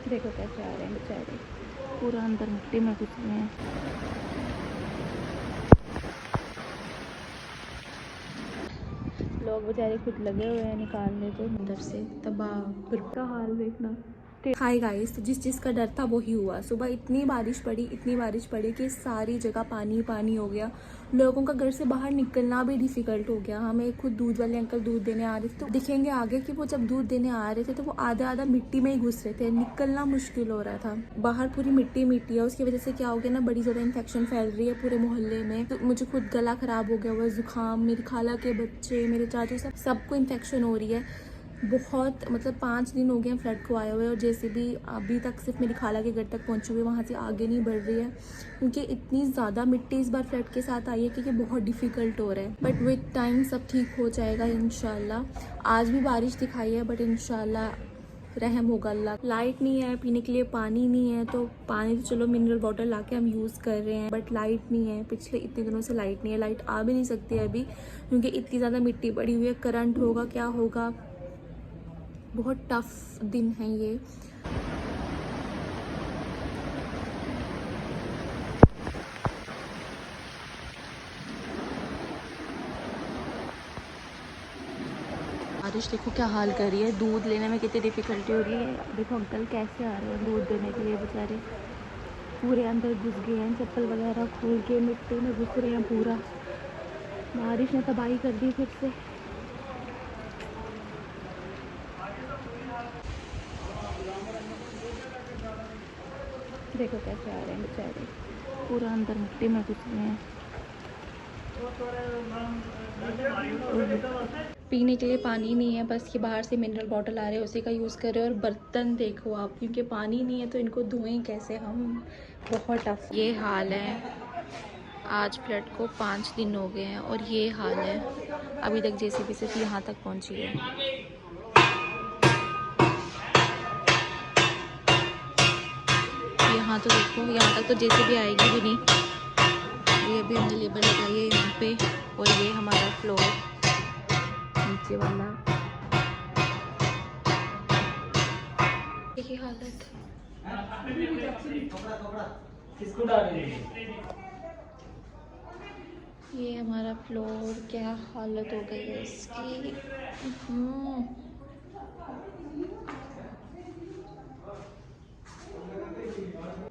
देखो कैसे आ रहे हैं बेचारे, पूरा अंदर मिट्टी में घुस गए हैं। लोग बेचारे खुद लगे हुए हैं निकालने, तो अंदर से तबाह का हाल देखना। हाय गाइस, तो जिस चीज़ का डर था वो ही हुआ। सुबह इतनी बारिश पड़ी कि सारी जगह पानी पानी हो गया। लोगों का घर से बाहर निकलना भी डिफ़िकल्ट हो गया। हमें खुद दूध वाले अंकल दूध देने आ रहे थे, तो दिखेंगे आगे कि वो जब दूध देने आ रहे थे तो वो आधा मिट्टी में ही घुस रहे थे। निकलना मुश्किल हो रहा था। बाहर पूरी मिट्टी है, उसकी वजह से क्या हो गया ना, बड़ी ज़्यादा इन्फेक्शन फैल रही है पूरे मोहल्ले में। तो मुझे खुद गला ख़राब हो गया हुआ, ज़ुकाम, मेरी खाला के बच्चे, मेरे चाचू, सबको इन्फेक्शन हो रही है बहुत। मतलब 5 दिन हो गए हैं फ्लड को आए हुए, और जैसे भी अभी तक सिर्फ मेरी खाला के घर तक पहुंची हुई है, वहाँ से आगे नहीं बढ़ रही है, क्योंकि इतनी ज़्यादा मिट्टी इस बार फ्लड के साथ आई है कि बहुत डिफ़िकल्ट हो रहा है। बट विद टाइम सब ठीक हो जाएगा इंशाल्लाह। आज भी बारिश दिखाई है, बट इंशाल्लाह रहम होगा अल्लाह। लाइट नहीं है, पीने के लिए पानी नहीं है, तो पानी तो चलो मिनरल वाटर लाके हम यूज़ कर रहे हैं, बट लाइट नहीं है। पिछले इतने दिनों से लाइट नहीं है, लाइट आ भी नहीं सकती है अभी, क्योंकि इतनी ज़्यादा मिट्टी पड़ी हुई है। करंट होगा क्या होगा, बहुत टफ दिन है ये। बारिश देखो क्या हाल कर रही है, दूध लेने में कितनी डिफ़िकल्टी हो रही है। देखो अंकल कैसे आ रहे हैं दूध देने के लिए, बेचारे पूरे अंदर घुस गए हैं, चप्पल वगैरह खोल के मिट्टी में घुस रहे हैं पूरा। बारिश ने तबाही कर दी फिर से। देखो कैसे आ रहे हैं बेचारे, पूरा अंदर मिट्टी में घुस गए हैं। पीने के लिए पानी नहीं है, बस ये बाहर से मिनरल बॉटल आ रहे हैं, उसी का यूज़ कर रहे हैं। और बर्तन देखो आप, क्योंकि पानी नहीं है तो इनको धोएं कैसे हम, बहुत टफ ये हाल है। आज फ्लड को 5 दिन हो गए हैं और ये हाल है। अभी तक जेसीबी सिर्फ यहाँ तक पहुँची है। यहाँ तो देखो, यहाँ तक तो जेसीबी आएगी भी नहीं। ये अभी हमने लेबर लगाई है यहाँ पे, और ये हमारा फ्लोर नीचे वाला, देखिए हालत। ये हमारा फ्लोर, क्या हालत हो गई है इसकी।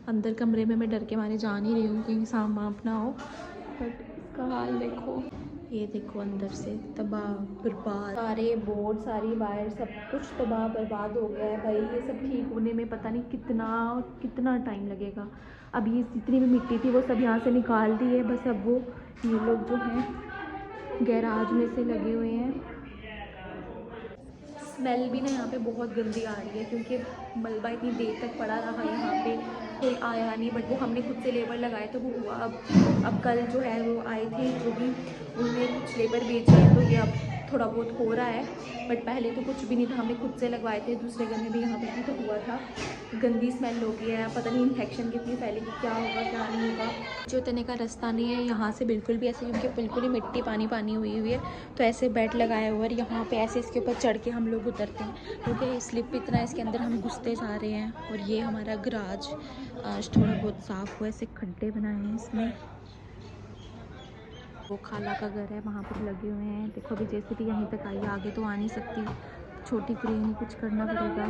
अंदर कमरे में मैं डर के मारे जा नहीं रही हूँ कहीं सांप वाप ना हो, बट इसका हाल देखो। ये देखो अंदर से तबाह बर्बाद, सारे बोर्ड, सारी वायर, सब कुछ तबाह बर्बाद हो गया है भाई। ये सब ठीक होने में पता नहीं कितना टाइम लगेगा। अब ये जितनी भी मिट्टी थी वो सब यहाँ से निकाल दी है, बस अब वो ये लोग जो हैं गैराज में से लगे हुए हैं। स्मेल भी ना यहाँ पे बहुत गंदी आ रही है, क्योंकि मलबा इतनी देर तक पड़ा रहा यहाँ पे, कोई आया नहीं। बट वो हमने खुद से लेबर लगाए तो वो हुआ। अब कल जो है वो आए थे, जो भी उन्होंने कुछ लेबर भेजे हैं, तो ये अब थोड़ा बहुत हो रहा है। बट पहले तो कुछ भी नहीं था, हमने खुद से लगवाए थे। दूसरे घर में भी यहाँ पे भी तो हुआ था। गंदी स्मेल हो गई है, पता नहीं इन्फेक्शन कितनी फैलेगी, क्या होगा क्या नहीं होगा। जो उतरने का रास्ता नहीं है यहाँ से बिल्कुल भी, ऐसे क्योंकि बिल्कुल ही मिट्टी पानी हुई हुई है, तो ऐसे बेड लगाया हुआ है। और यहाँ पे ऐसे इसके ऊपर चढ़ के हम लोग उतरते हैं, क्योंकि स्लिप इतना है इसके अंदर, हम घुसते जा रहे हैं। और ये हमारा गराज आज थोड़ा बहुत साफ़ हुआ, ऐसे खड्डे बनाए हैं इसमें। वो खाला का घर है, वहाँ पर लगे हुए हैं। देखो अभी जैसे भी यहीं तक आई है, आगे तो आ नहीं सकती, छोटी क्रेन ही कुछ करना पड़ेगा।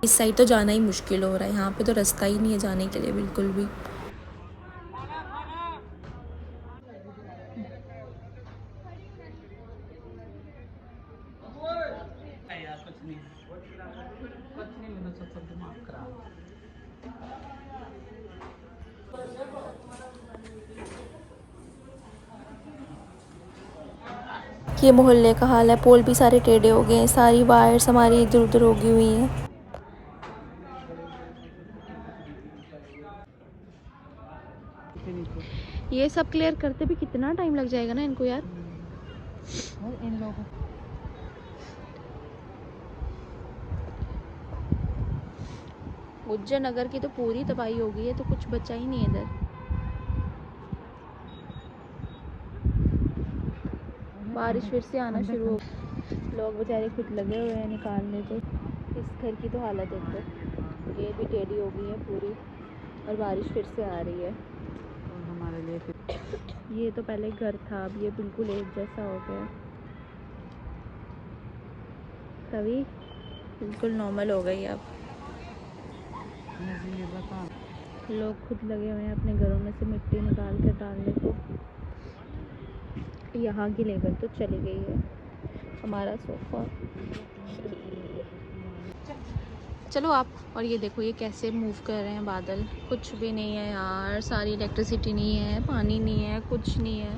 इस साइड तो जाना ही मुश्किल हो रहा है, यहाँ पे तो रास्ता ही नहीं है जाने के लिए बिल्कुल भी। ये मोहल्ले का हाल है, पोल भी सारे टेढ़े हो गए हैं, सारी वायर्स हमारी इधर उधर होगी हुई हैं। ये सब क्लियर करते भी कितना टाइम लग जाएगा ना इनको यार। इन लोगों उज्जैन नगर की तो पूरी तबाही हो गई है, तो कुछ बचा ही नहीं है इधर। बारिश फिर से आना शुरू हो, लोग बेचारे खुद लगे हुए हैं निकालने। तो इस घर की तो हालत देखो, ये भी टेढ़ी हो गई है पूरी और बारिश फिर से आ रही है। और हमारे लिए ये तो पहले घर था, अब ये बिल्कुल एक जैसा हो गया, तभी बिल्कुल नॉर्मल हो गई। अब लोग खुद लगे हुए हैं अपने घरों में से मिट्टी निकाल कर डालने को। यहाँ की लेबर तो चली गई है। हमारा सोफ़ा, चलो आप। और ये देखो ये कैसे मूव कर रहे हैं बादल, कुछ भी नहीं है यार, सारी इलेक्ट्रिसिटी नहीं है, पानी नहीं है, कुछ नहीं है।